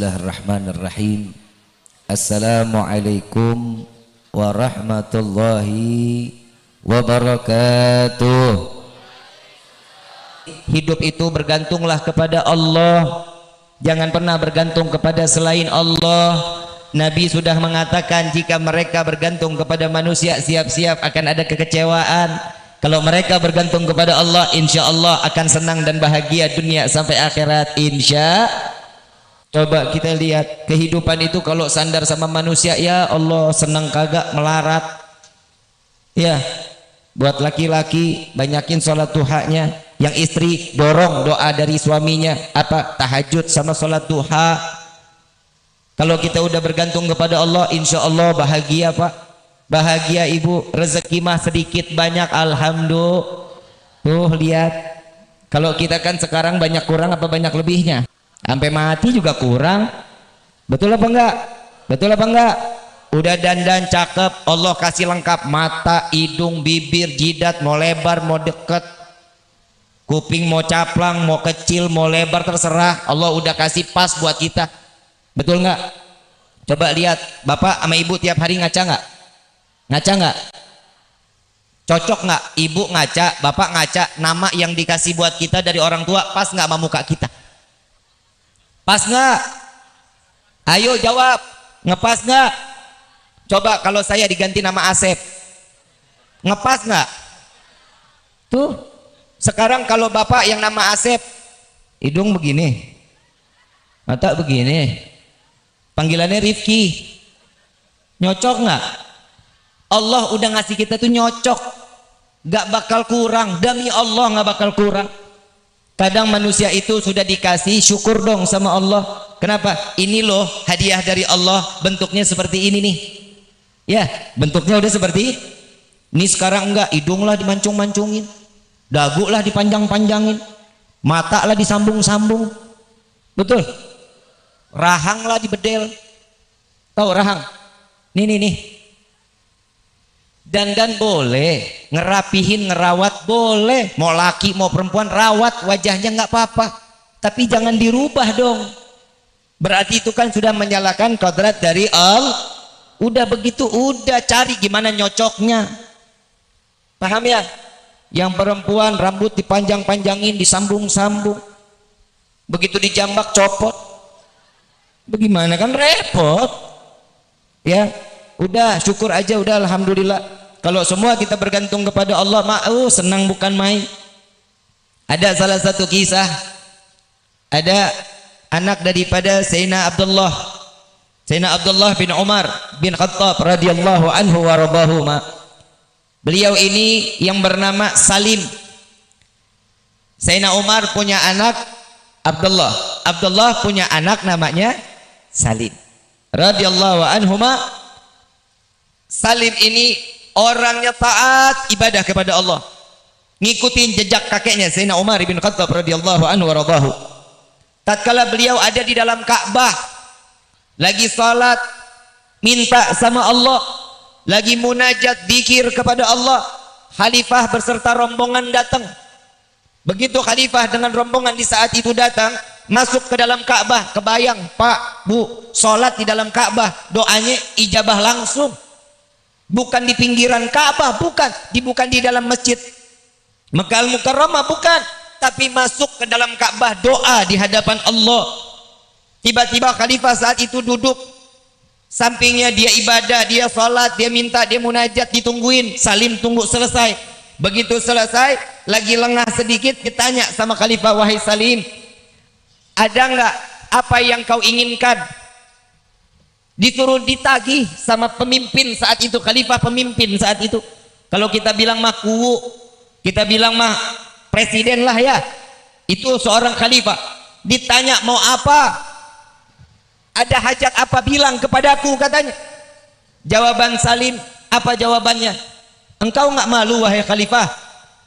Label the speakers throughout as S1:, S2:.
S1: Bismillahirrahmanirrahim. Assalamualaikum warahmatullahi wabarakatuh. Hidup itu bergantunglah kepada Allah, jangan pernah bergantung kepada selain Allah. Nabi sudah mengatakan jika mereka bergantung kepada manusia, siap-siap akan ada kekecewaan. Kalau mereka bergantung kepada Allah, insya Allah akan senang dan bahagia dunia sampai akhirat, insya. Coba kita lihat kehidupan itu kalau sandar sama manusia, ya Allah senang kagak melarat. Ya, buat laki-laki banyakin sholat duhanya, yang istri dorong doa dari suaminya, apa tahajud sama sholat duha. Kalau kita udah bergantung kepada Allah, insya Allah bahagia Pak, bahagia Ibu. Rezeki mah sedikit banyak, alhamdulillah. Tuh lihat, kalau kita kan sekarang banyak kurang apa banyak lebihnya? Sampai mati juga kurang. Betul apa enggak? Betul apa enggak? Udah dandan cakep, Allah kasih lengkap, mata, hidung, bibir, jidat, mau lebar, mau deket, kuping mau caplang, mau kecil, mau lebar, terserah. Allah udah kasih pas buat kita. Betul enggak? Coba lihat, bapak sama ibu tiap hari ngaca enggak? Ngaca enggak? Cocok enggak? Ibu ngaca, bapak ngaca, nama yang dikasih buat kita dari orang tua pas enggak sama muka kita? Pas nggak? Ayo jawab, ngepas nggak? Coba kalau saya diganti nama Asep, ngepas nggak? Tuh, sekarang kalau bapak yang nama Asep, hidung begini, mata begini, panggilannya Rifki, nyocok nggak? Allah udah ngasih kita tuh nyocok, nggak bakal kurang, demi Allah nggak bakal kurang. Kadang manusia itu sudah dikasih, syukur dong sama Allah. Kenapa? Ini loh hadiah dari Allah, bentuknya seperti ini nih. Ya, bentuknya udah seperti ini. Sekarang enggak, hidung lah dimancung-mancungin, dagu lah dipanjang-panjangin, mata lah disambung-sambung. Betul? Rahang lah dibedel. Tahu rahang? Nih. Dandan boleh, ngerapihin, ngerawat boleh, mau laki mau perempuan rawat wajahnya nggak apa-apa, tapi jangan dirubah dong. Berarti itu kan sudah menyalakan kodrat dari Allah. Udah begitu, udah cari gimana nyocoknya. Paham ya? Yang perempuan rambut dipanjang-panjangin, disambung-sambung, begitu dijambak copot, bagaimana kan repot. Ya udah, syukur aja, udah alhamdulillah. Kalau semua kita bergantung kepada Allah, senang bukan main. Ada salah satu kisah, ada anak daripada Sayyidina Abdullah bin Umar bin Khattab radhiyallahu anhu wa radahuma. Beliau ini yang bernama Salim. Sayyidina Umar punya anak Abdullah, Abdullah punya anak namanya Salim radhiyallahu anhuma. Salim ini orangnya taat ibadah kepada Allah, ngikutin jejak kakeknya Sayyidina Umar bin Khattab radhiyallahu anhu wa radhahu. Tatkala beliau ada di dalam Ka'bah, lagi salat, minta sama Allah, lagi munajat, zikir kepada Allah, khalifah berserta rombongan datang. Begitu khalifah dengan rombongan di saat itu datang, masuk ke dalam Ka'bah, kebayang Pak, Bu, salat di dalam Ka'bah, doanya ijabah langsung. Bukan di pinggiran Ka'bah, bukan di dalam masjid Makkah Al-Mukarramah, bukan, tapi masuk ke dalam Ka'bah, doa di hadapan Allah. Tiba-tiba khalifah saat itu duduk, sampingnya dia ibadah, dia salat, dia minta, dia munajat, ditungguin. Salim tunggu selesai. Begitu selesai, lagi lengah sedikit, ditanya sama khalifah, wahai Salim, ada nggak apa yang kau inginkan? Disuruh ditagih sama pemimpin saat itu, khalifah pemimpin saat itu. Kalau kita bilang mah kuwu, kita bilang mah presiden lah ya. Itu seorang khalifah. Ditanya mau apa? Ada hajat apa, bilang kepadaku, katanya. Jawaban Salim, apa jawabannya? Engkau nggak malu wahai khalifah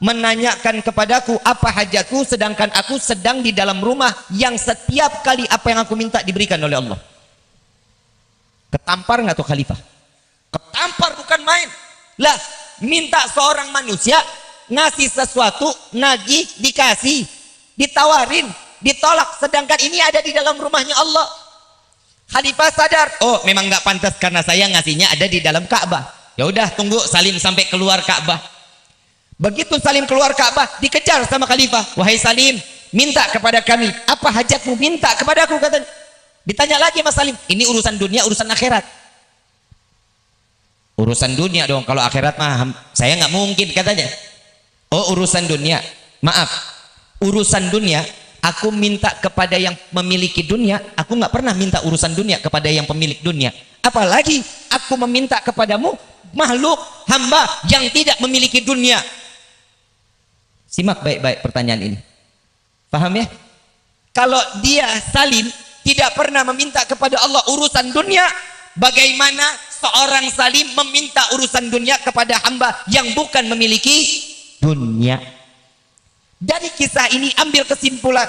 S1: menanyakan kepadaku apa hajatku, sedangkan aku sedang di dalam rumah yang setiap kali apa yang aku minta diberikan oleh Allah. Ketampar nggak tuh khalifah? Ketampar bukan main. Lah, minta seorang manusia ngasih sesuatu, nagih, dikasih, ditawarin, ditolak, sedangkan ini ada di dalam rumahnya Allah. Khalifah sadar, oh memang nggak pantas karena saya ngasihnya ada di dalam Ka'bah. Ya udah tunggu Salim sampai keluar Ka'bah. Begitu Salim keluar Ka'bah, dikejar sama Khalifah. Wahai Salim, minta kepada kami. Apa hajatmu? Minta kepadaku, katanya. Ditanya lagi Mas Salim, ini urusan dunia, urusan akhirat. Urusan dunia dong, kalau akhirat mah saya nggak mungkin, katanya. Oh urusan dunia, maaf, urusan dunia aku minta kepada yang memiliki dunia, aku nggak pernah minta urusan dunia kepada yang pemilik dunia. Apalagi aku meminta kepadamu makhluk hamba yang tidak memiliki dunia. Simak baik-baik pertanyaan ini, paham ya? Kalau dia Salim tidak pernah meminta kepada Allah urusan dunia, bagaimana seorang Salim meminta urusan dunia kepada hamba yang bukan memiliki dunia? Dari kisah ini ambil kesimpulan,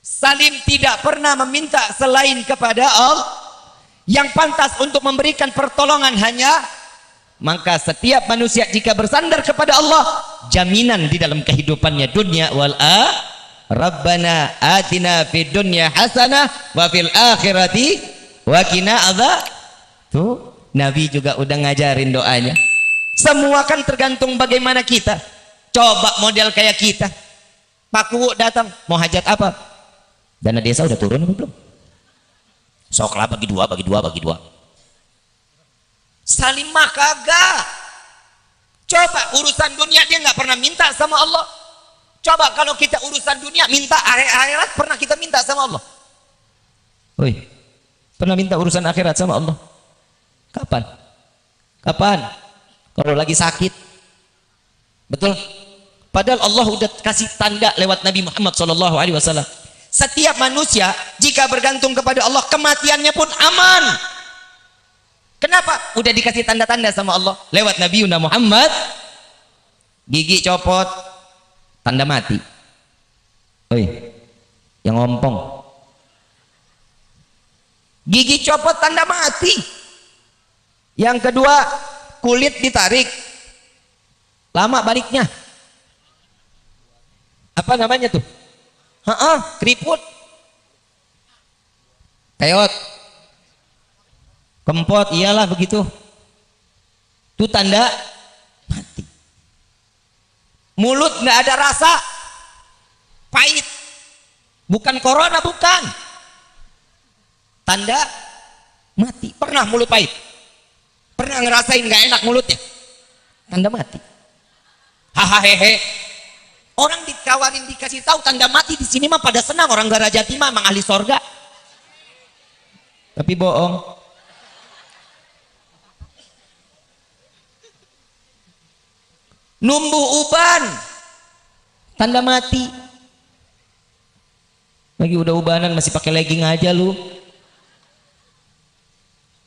S1: Salim tidak pernah meminta selain kepada Allah. Yang pantas untuk memberikan pertolongan hanya, maka setiap manusia jika bersandar kepada Allah, jaminan di dalam kehidupannya dunia wal akhirah. Rabbana atina fid dunya hasanah wa fil akhirati wa qina adzab. Tuh, Nabi juga udah ngajarin doanya. Semua kan tergantung bagaimana kita. Coba model kayak kita. Pak Kuwu datang, mau hajat apa? Dana desa udah turun belum? Soklah bagi dua. Salim mah kagak. Coba urusan dunia dia nggak pernah minta sama Allah. Coba kalau kita urusan dunia minta akhirat, pernah kita minta sama Allah? Woi, pernah minta urusan akhirat sama Allah? Kapan? Kalau lagi sakit. Betul? Padahal Allah udah kasih tanda lewat Nabi Muhammad SAW. Setiap manusia jika bergantung kepada Allah, kematiannya pun aman. Kenapa? Udah dikasih tanda-tanda sama Allah lewat Nabi Muhammad. Gigi copot, tanda mati. Oi, yang ngompong. Gigi copot, tanda mati. Yang kedua, kulit ditarik, lama baliknya. Apa namanya tuh? Keriput. Keot. Kempot, iyalah begitu. Itu tanda mati. Mulut nggak ada rasa, pahit. Bukan corona, bukan. Tanda mati. Pernah mulut pahit? Pernah ngerasain nggak enak mulutnya? Tanda mati. Hahaha. Orang dikawarin dikasih tahu tanda mati di sini mah pada senang, orang Garajati mah emang ahli sorga. Tapi bohong. Numbuh uban, tanda mati. Lagi udah ubanan masih pakai legging aja lu.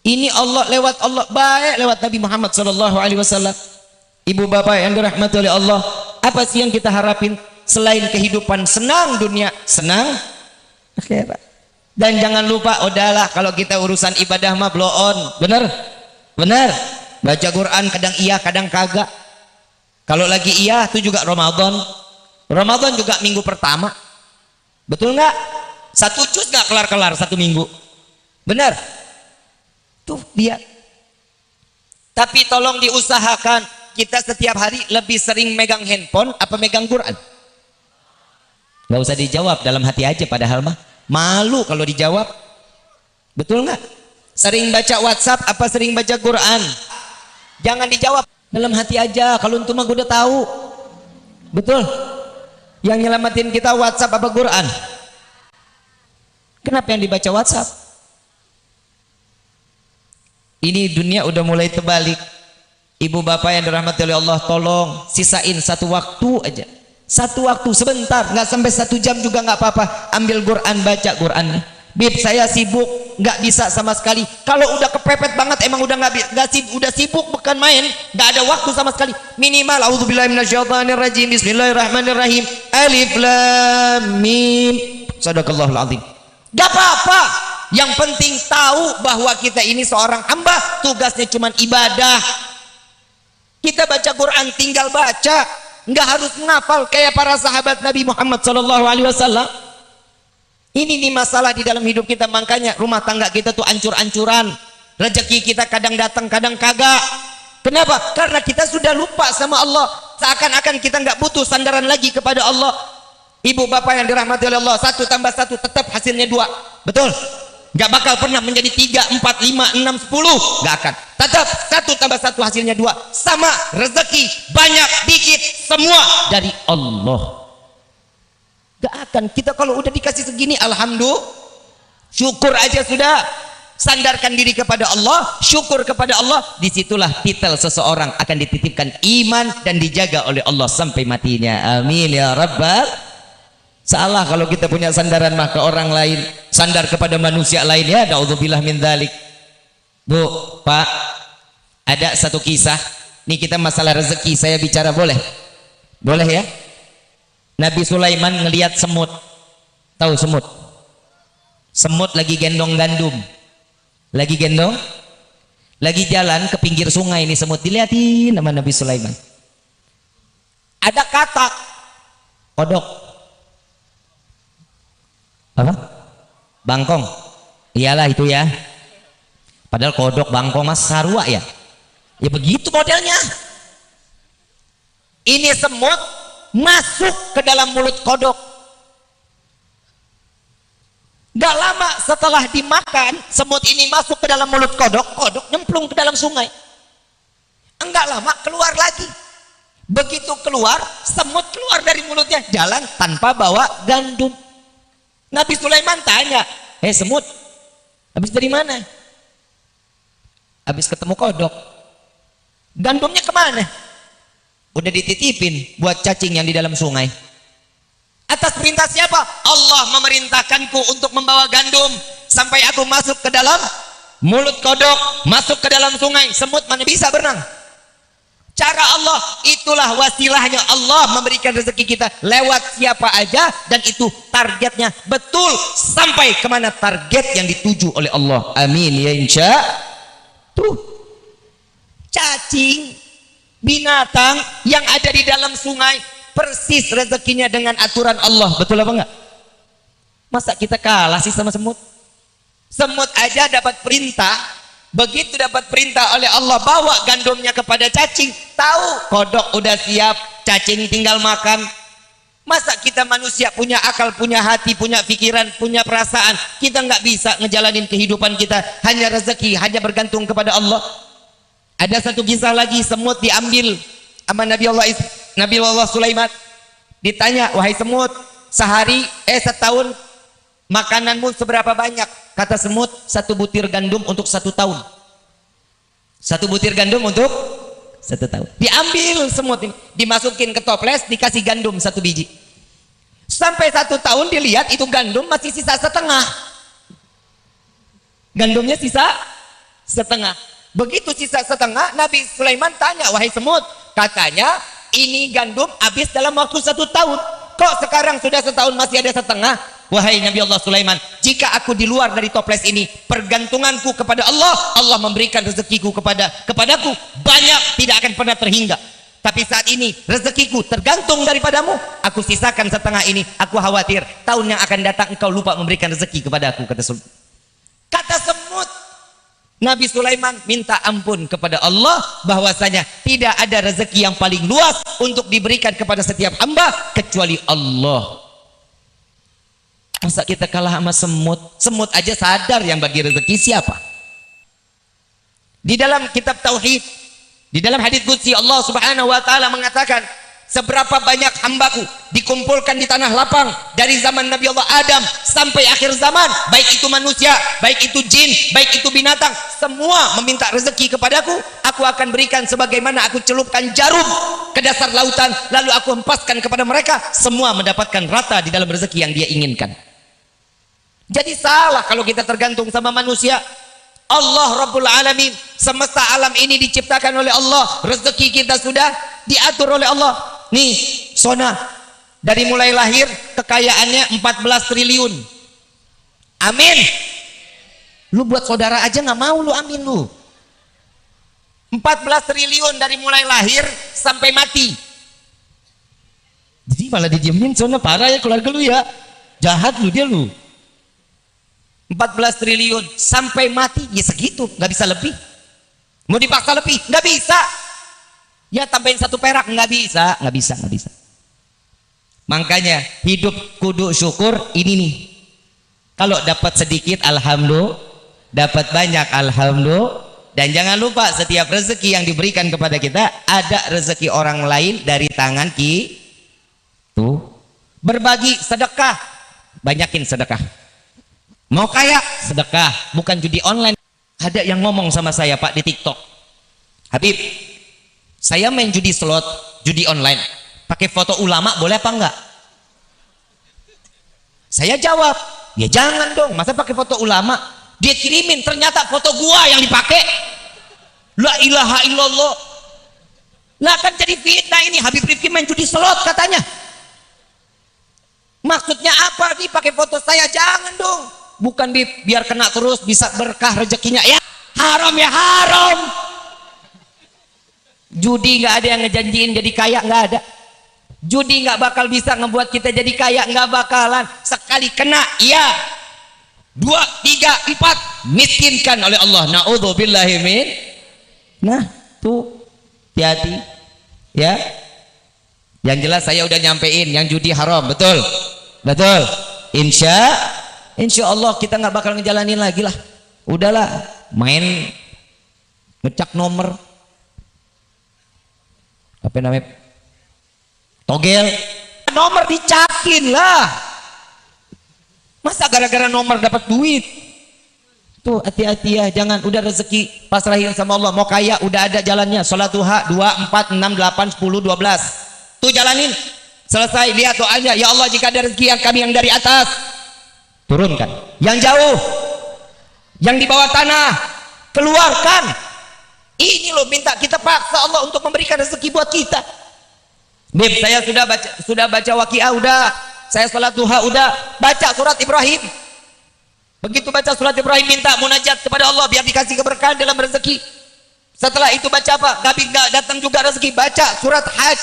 S1: Ini Allah, lewat Allah baik, lewat Nabi Muhammad SAW. Ibu bapak yang dirahmati oleh Allah, apa sih yang kita harapin selain kehidupan senang dunia, senang akhirat? Dan jangan lupa, udahlah kalau kita urusan ibadah mah blow on, bener? Baca Quran kadang iya kadang kagak. Kalau lagi iya itu juga Ramadan juga minggu pertama, betul nggak? Satu juz nggak kelar satu minggu, bener? Tuh dia. Tapi tolong diusahakan kita setiap hari lebih sering megang handphone apa megang Quran. Nggak usah dijawab, dalam hati aja, padahal mah malu kalau dijawab, betul nggak? Sering baca WhatsApp apa sering baca Quran? Jangan dijawab, dalam hati aja. Kalau itu mah gue udah tahu, betul. Yang nyelamatin kita WhatsApp apa Quran? Kenapa yang dibaca WhatsApp? Ini dunia udah mulai terbalik. Ibu bapak yang dirahmati oleh Allah, tolong sisain satu waktu aja, satu waktu sebentar, nggak sampai 1 jam juga nggak apa-apa. Ambil Quran, baca Quran. Bib, saya sibuk, nggak bisa sama sekali. Kalau udah kepepet banget, emang udah udah sibuk bukan main, nggak ada waktu sama sekali. Minimal auzubillahi minasyaitonirrajim, bismillahirrahmanirrahim, alif lam mim, sadaqallahul azim. Gak apa-apa, yang penting tahu bahwa kita ini seorang hamba, tugasnya cuma ibadah. Kita baca Quran tinggal baca, nggak harus menghafal kayak para sahabat Nabi Muhammad SAW. Ini nih masalah di dalam hidup kita, makanya rumah tangga kita tuh ancur-ancuran. Rezeki kita kadang datang, kadang kagak. Kenapa? Karena kita sudah lupa sama Allah. Seakan-akan kita nggak butuh sandaran lagi kepada Allah. Ibu bapak yang dirahmati oleh Allah, 1 tambah 1 tetap hasilnya 2. Betul? Nggak bakal pernah menjadi 3, 4, 5, 6, 10. Nggak akan. Tetap 1 tambah 1 hasilnya 2. Sama rezeki, banyak, dikit, semua dari Allah. Gak akan. Kita kalau udah dikasih segini, alhamdulillah, syukur aja sudah. Sandarkan diri kepada Allah, syukur kepada Allah. Disitulah titel seseorang akan dititipkan iman dan dijaga oleh Allah sampai matinya. Amin ya rabbal. Salah kalau kita punya sandaran mah ke orang lain, sandar kepada manusia lain, ya naudzubillah min dzalik. Bu, Pak, ada satu kisah. Nih kita masalah rezeki saya bicara, boleh? Boleh ya? Nabi Sulaiman ngelihat semut. Tahu semut? Semut lagi gendong gandum. Lagi gendong, lagi jalan ke pinggir sungai ini semut, dilihatin sama Nabi Sulaiman. Ada katak, kodok. Apa? Bangkong. Iyalah itu ya. Padahal kodok, bangkong mas sarua ya. Ya begitu modelnya. Ini semut masuk ke dalam mulut kodok. Gak lama setelah dimakan, semut ini masuk ke dalam mulut kodok, kodok nyemplung ke dalam sungai. Enggak lama keluar lagi. Begitu keluar, semut keluar dari mulutnya, jalan tanpa bawa gandum. Nabi Sulaiman tanya, semut, habis dari mana? Habis ketemu kodok. Gandumnya kemana? Udah dititipin buat cacing yang di dalam sungai. Atas perintah siapa? Allah memerintahkanku untuk membawa gandum sampai aku masuk ke dalam mulut kodok, masuk ke dalam sungai. Semut mana bisa berenang? Cara Allah, itulah wasilahnya Allah memberikan rezeki kita lewat siapa aja, dan itu targetnya betul sampai kemana target yang dituju oleh Allah. Amin ya insya. Tuh cacing, binatang yang ada di dalam sungai persis rezekinya dengan aturan Allah. Betul apa enggak? Masa kita kalah sih sama semut? Semut aja dapat perintah, begitu dapat perintah oleh Allah bawa gandumnya kepada cacing, tahu kodok udah siap, cacing tinggal makan. Masa kita manusia punya akal, punya hati, punya pikiran, punya perasaan, kita nggak bisa ngejalanin kehidupan kita hanya rezeki, hanya bergantung kepada Allah? Ada satu kisah lagi, semut diambil sama Nabi Allah Sulaiman. Ditanya, wahai semut, setahun makananmu seberapa banyak? Kata semut, 1 butir gandum untuk 1 tahun. 1 butir gandum untuk 1 tahun. Diambil semut ini, dimasukin ke toples, dikasih gandum 1 biji. Sampai 1 tahun dilihat itu gandum masih sisa setengah. Gandumnya sisa setengah. Begitu sisa setengah, Nabi Sulaiman tanya, wahai semut, katanya ini gandum habis dalam waktu 1 tahun. Kok sekarang sudah setahun masih ada setengah? Wahai Nabi Allah Sulaiman, jika aku di luar dari toples ini, pergantunganku kepada Allah, Allah memberikan rezekiku kepadaku banyak, tidak akan pernah terhingga. Tapi saat ini rezekiku tergantung daripadamu, aku sisakan setengah ini. Aku khawatir tahun yang akan datang engkau lupa memberikan rezeki kepadaku. Kata semut, Nabi Sulaiman minta ampun kepada Allah bahwasanya tidak ada rezeki yang paling luas untuk diberikan kepada setiap hamba kecuali Allah. Masa kita kalah sama semut? Semut aja sadar yang bagi rezeki siapa? Di dalam kitab Tauhid, di dalam hadits qudsi, Allah Subhanahu wa taala mengatakan, seberapa banyak hambaku dikumpulkan di tanah lapang dari zaman Nabi Allah Adam sampai akhir zaman, baik itu manusia, baik itu jin, baik itu binatang, semua meminta rezeki kepadaku, aku akan berikan sebagaimana aku celupkan jarum ke dasar lautan, lalu aku hempaskan kepada mereka, semua mendapatkan rata di dalam rezeki yang dia inginkan. Jadi salah kalau kita tergantung sama manusia. Allah Rabbul Alamin, semesta alam ini diciptakan oleh Allah, rezeki kita sudah diatur oleh Allah. Nih Sona, dari mulai lahir kekayaannya 14 triliun. Amin. Lu buat saudara aja nggak mau, lu amin lu. 14 triliun dari mulai lahir sampai mati. Jadi malah didiemin, Sona parah ya keluarga lu ya. Jahat lu dia lu. 14 triliun sampai mati ya segitu, nggak bisa lebih. Mau dipaksa lebih nggak bisa, ya tambahin 1 perak nggak bisa, nggak bisa, nggak bisa. Makanya hidup kudu syukur ini nih. Kalau dapat sedikit alhamdulillah, dapat banyak alhamdulillah. Dan jangan lupa setiap rezeki yang diberikan kepada kita ada rezeki orang lain dari tangan tuh. Berbagi sedekah, banyakin sedekah. Mau kaya sedekah, bukan judi online. Ada yang ngomong sama saya Pak di TikTok, Habib, saya main judi slot, judi online, pakai foto ulama boleh apa enggak? Saya jawab, ya jangan dong, masa pakai foto ulama? Dia kirimin ternyata foto gua yang dipakai. La ilaha illallah. Lah kan jadi fitnah ini. Habib Rifki main judi slot katanya. Maksudnya apa nih pakai foto saya? Jangan dong. Bukan biar kena terus bisa berkah rezekinya. Ya haram, ya haram. Judi nggak ada yang ngejanjiin jadi kaya, nggak ada. Judi nggak bakal bisa ngebuat kita jadi kaya, nggak bakalan. Sekali kena, iya. 2, 3, 4 miskinkan oleh Allah. Na'udzubillahi min. Nah tuh hati-hati ya. Yang jelas saya udah nyampein yang judi haram, betul, betul. Insya Allah kita nggak bakal ngejalanin lagi lah. Udahlah main ngecak nomor apa namanya, togel nomor dicakin lah. Masa gara-gara nomor dapat duit? Tuh hati-hati ya, jangan. Udah rezeki pasrahin sama Allah. Mau kaya udah ada jalannya. Salat duha 2, 4, 6, 8, 10, 12. Tuh jalanin. Selesai, lihat doanya. Ya Allah, jika ada rezeki yang kami yang dari atas, turunkan. Yang jauh, yang di bawah tanah, keluarkan. Ini loh minta, kita paksa Allah untuk memberikan rezeki buat kita. Bib, saya sudah baca Waqiah, udah. Saya sholat duha udah, baca surat Ibrahim. Begitu baca surat Ibrahim minta munajat kepada Allah biar dikasih keberkahan dalam rezeki. Setelah itu baca apa? Nabi nggak datang juga rezeki, baca surat Hajj.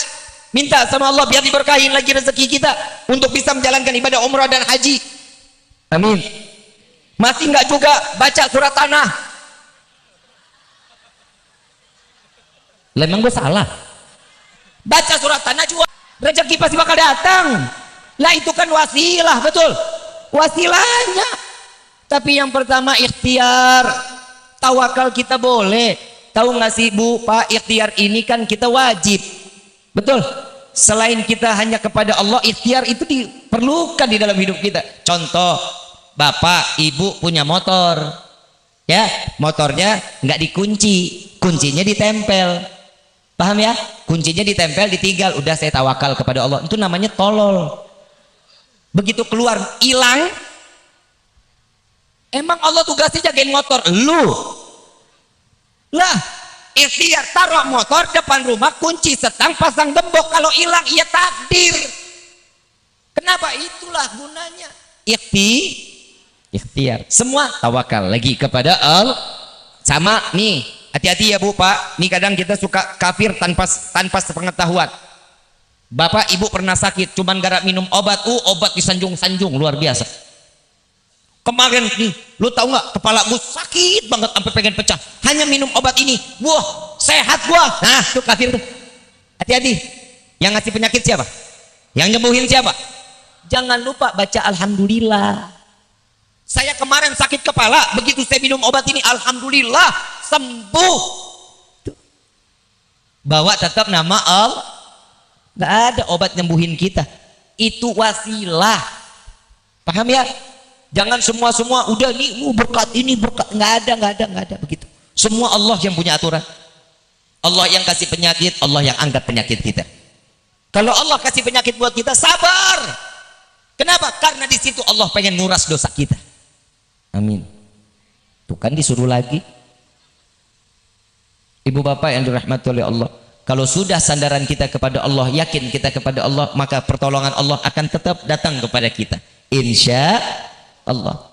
S1: Minta sama Allah biar diberkahin lagi rezeki kita untuk bisa menjalankan ibadah umrah dan haji. Amin. Masih nggak juga baca surat Tanah. Lah emang gue salah? Baca surat Tanah juga, rezeki pasti bakal datang. Lah itu kan wasilah, betul, wasilahnya. Tapi yang pertama ikhtiar. Tawakal kita boleh. Tahu nggak sih Bu, Pak, ikhtiar ini kan kita wajib, betul. Selain kita hanya kepada Allah, ikhtiar itu diperlukan di dalam hidup kita. Contoh, Bapak Ibu punya motor, ya, motornya nggak dikunci, kuncinya ditempel, paham ya? Kuncinya ditempel, ditinggal, udah saya tawakal kepada Allah. Itu namanya tolol. Begitu keluar hilang. Emang Allah tugasnya jagain motor lu? Lah, ikhtiar taruh motor depan rumah, kunci setang, pasang gembok. Kalau hilang ya takdir. Kenapa? Itulah gunanya ikhtiar. Semua tawakal lagi kepada Allah. Sama nih, hati-hati ya Bu, Pak. Nih kadang kita suka kafir tanpa sepengetahuan. Bapak Ibu pernah sakit, cuman gara minum obat, obat disanjung-sanjung luar biasa. Kemarin nih, lu tahu nggak, kepala gue sakit banget sampai pengen pecah. Hanya minum obat ini, wah sehat gua. Nah, tuh kafir tuh. Hati-hati. Yang ngasih penyakit siapa? Yang nyembuhin siapa? Jangan lupa baca alhamdulillah. Saya kemarin sakit kepala, begitu saya minum obat ini, alhamdulillah sembuh. Tuh. Bawa tetap nama Allah. Nggak ada obat nyembuhin kita, itu wasilah, paham ya? Jangan semua udah nih berkat ini berkat, nggak ada begitu. Semua Allah yang punya aturan. Allah yang kasih penyakit, Allah yang angkat penyakit kita. Kalau Allah kasih penyakit buat kita, sabar. Kenapa? Karena di situ Allah pengen nguras dosa kita. Amin. Tuh kan disuruh lagi. Ibu bapak yang dirahmati oleh Allah, kalau sudah sandaran kita kepada Allah, yakin kita kepada Allah, maka pertolongan Allah akan tetap datang kepada kita, insya Allah.